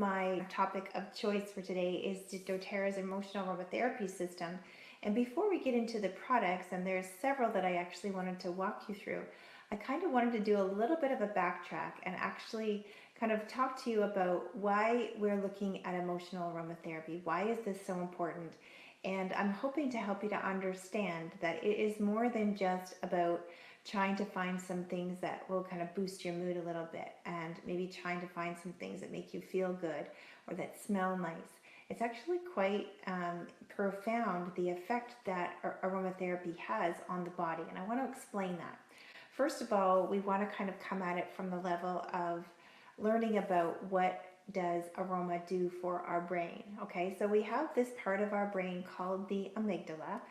my topic of choice for today is doTERRA's emotional aromatherapy system. And before we get into the products, and there's several that I actually wanted to walk you through, I kind of wanted to do a little bit of a backtrack and actually kind of talk to you about why we're looking at emotional aromatherapy. Why is this so important? And I'm hoping to help you to understand that it is more than just about trying to find some things that will kind of boost your mood a little bit, and maybe trying to find some things that make you feel good or that smell nice. It's actually quite profound, the effect that aromatherapy has on the body, and I want to explain that. First of all, we want to kind of come at it from the level of learning about what does aroma do for our brain. Okay, so we have this part of our brain called the amygdala,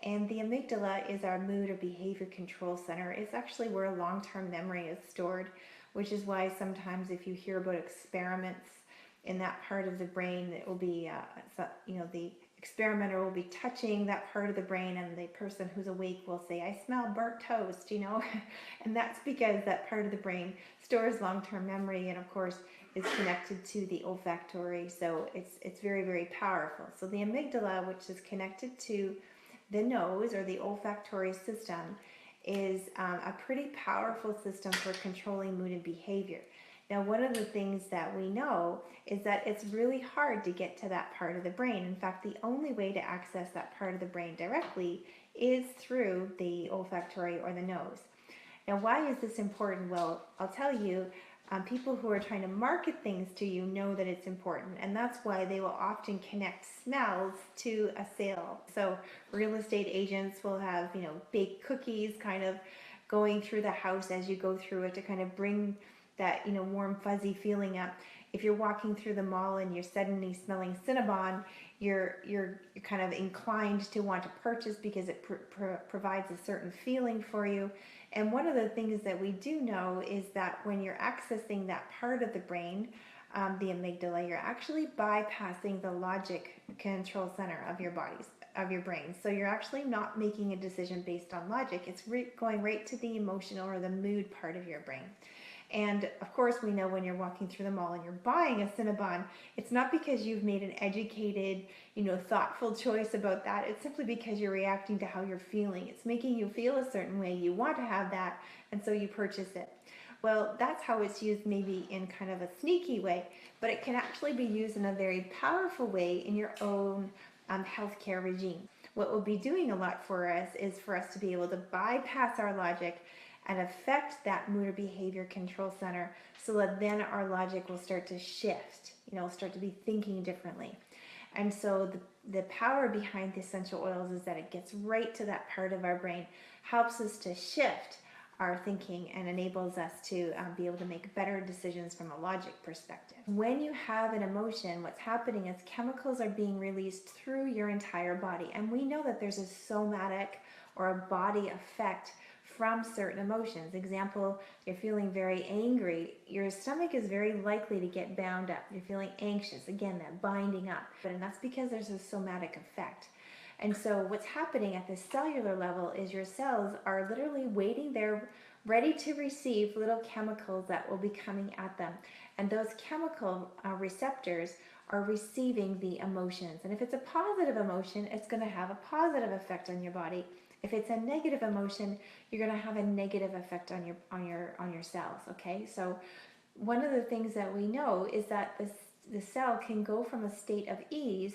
and the amygdala is our mood or behavior control center. It's actually where long-term memory is stored, which is why sometimes if you hear about experiments in that part of the brain, it will be, the experimenter will be touching that part of the brain, and the person who's awake will say, "I smell burnt toast," and that's because that part of the brain stores long-term memory, and of course is connected to the olfactory, so it's very, very powerful. So the amygdala, which is connected to the nose or the olfactory system, is a pretty powerful system for controlling mood and behavior. Now, one of the things that we know is that it's really hard to get to that part of the brain. In fact, the only way to access that part of the brain directly is through the olfactory or the nose. Now, why is this important? Well, I'll tell you, people who are trying to market things to you know that it's important, and that's why they will often connect smells to a sale. So real estate agents will have, baked cookies kind of going through the house as you go through it to kind of bring that, warm, fuzzy feeling up. If you're walking through the mall and you're suddenly smelling Cinnabon, you're kind of inclined to want to purchase because it provides a certain feeling for you. And one of the things that we do know is that when you're accessing that part of the brain, the amygdala, you're actually bypassing the logic control center of your brain. So you're actually not making a decision based on logic. It's going right to the emotional or the mood part of your brain. And of course, we know when you're walking through the mall and you're buying a Cinnabon, it's not because you've made an educated, thoughtful choice about that. It's simply because you're reacting to how you're feeling. It's making you feel a certain way. You want to have that, and so you purchase it. Well, that's how it's used, maybe in kind of a sneaky way, but it can actually be used in a very powerful way in your own healthcare regime. What we'll be doing a lot for us is for us to be able to bypass our logic and affect that mood or behavior control center, so that then our logic will start to shift, start to be thinking differently. And so the power behind the essential oils is that it gets right to that part of our brain, helps us to shift our thinking, and enables us to be able to make better decisions from a logic perspective. When you have an emotion, what's happening is chemicals are being released through your entire body. And we know that there's a somatic or a body effect from certain emotions. Example, you're feeling very angry, your stomach is very likely to get bound up. You're feeling anxious, again, that binding up. And that's because there's a somatic effect. And so what's happening at the cellular level is your cells are literally waiting there, ready to receive little chemicals that will be coming at them. And those chemical receptors are receiving the emotions. And if it's a positive emotion, it's going to have a positive effect on your body. If it's a negative emotion, you're going to have a negative effect on your cells. Okay, so one of the things that we know is that the cell can go from a state of ease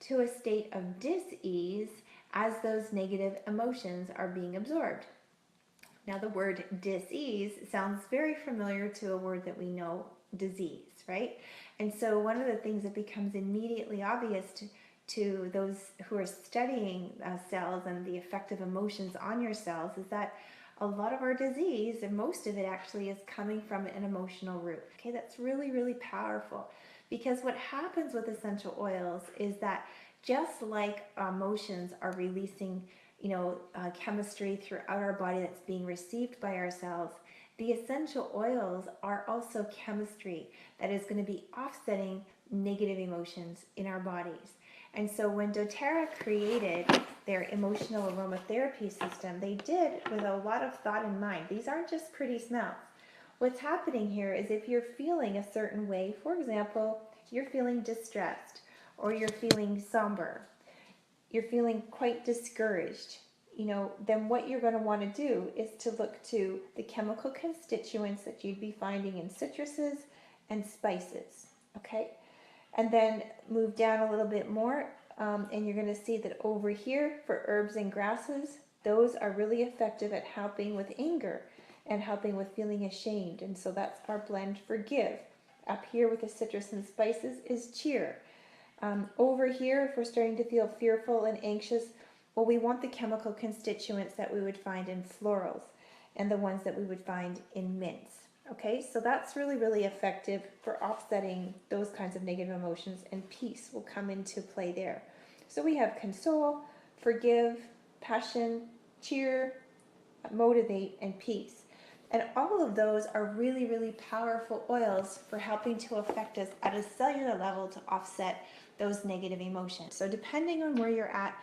to a state of dis-ease as those negative emotions are being absorbed. Now, the word dis-ease sounds very familiar to a word that we know, disease, right? And so one of the things that becomes immediately obvious to those who are studying cells and the effect of emotions on your cells is that a lot of our disease, and most of it actually, is coming from an emotional root. Okay, that's really, really powerful, because what happens with essential oils is that just like emotions are releasing, chemistry throughout our body that's being received by our cells, the essential oils are also chemistry that is going to be offsetting negative emotions in our bodies. And so when doTERRA created their emotional aromatherapy system, they did with a lot of thought in mind. These aren't just pretty smells. What's happening here is if you're feeling a certain way, for example, you're feeling distressed, or you're feeling somber, you're feeling quite discouraged, then what you're going to want to do is to look to the chemical constituents that you'd be finding in citruses and spices, okay? And then move down a little bit more, and you're going to see that over here for herbs and grasses, those are really effective at helping with anger and helping with feeling ashamed. And so that's our blend Forgive. Up here with the citrus and spices is Cheer. Over here, if we're starting to feel fearful and anxious, well, we want the chemical constituents that we would find in florals and the ones that we would find in mints. Okay, so that's really, really effective for offsetting those kinds of negative emotions, and peace will come into play there. So we have console, forgive, passion, cheer, motivate, and peace. And all of those are really, really powerful oils for helping to affect us at a cellular level to offset those negative emotions. So depending on where you're at,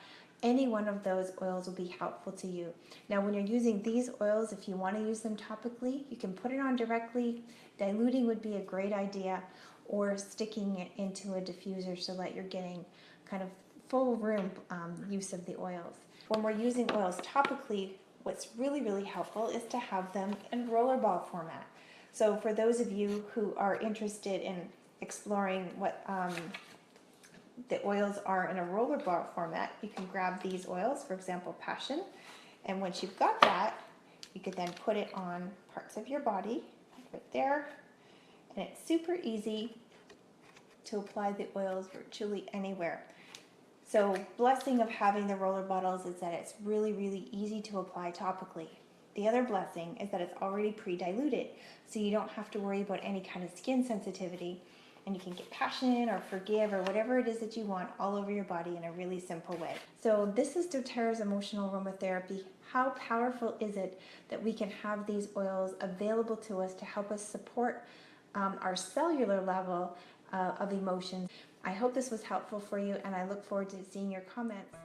any one of those oils will be helpful to you. Now, when you're using these oils, if you want to use them topically, you can put it on directly. Diluting would be a great idea, or sticking it into a diffuser so that you're getting kind of full room use of the oils. When we're using oils topically, what's really, really helpful is to have them in rollerball format. So for those of you who are interested in exploring what the oils are in a rollerball format, you can grab these oils, for example, Passion, and once you've got that, you could then put it on parts of your body, like right there, and it's super easy to apply the oils virtually anywhere. So blessing of having the roller bottles is that it's really, really easy to apply topically. The other blessing is that it's already pre-diluted, so you don't have to worry about any kind of skin sensitivity, and you can get Passion or Forgive or whatever it is that you want all over your body in a really simple way. So this is doTERRA's emotional aromatherapy. How powerful is it that we can have these oils available to us to help us support our cellular level of emotions? I hope this was helpful for you, and I look forward to seeing your comments.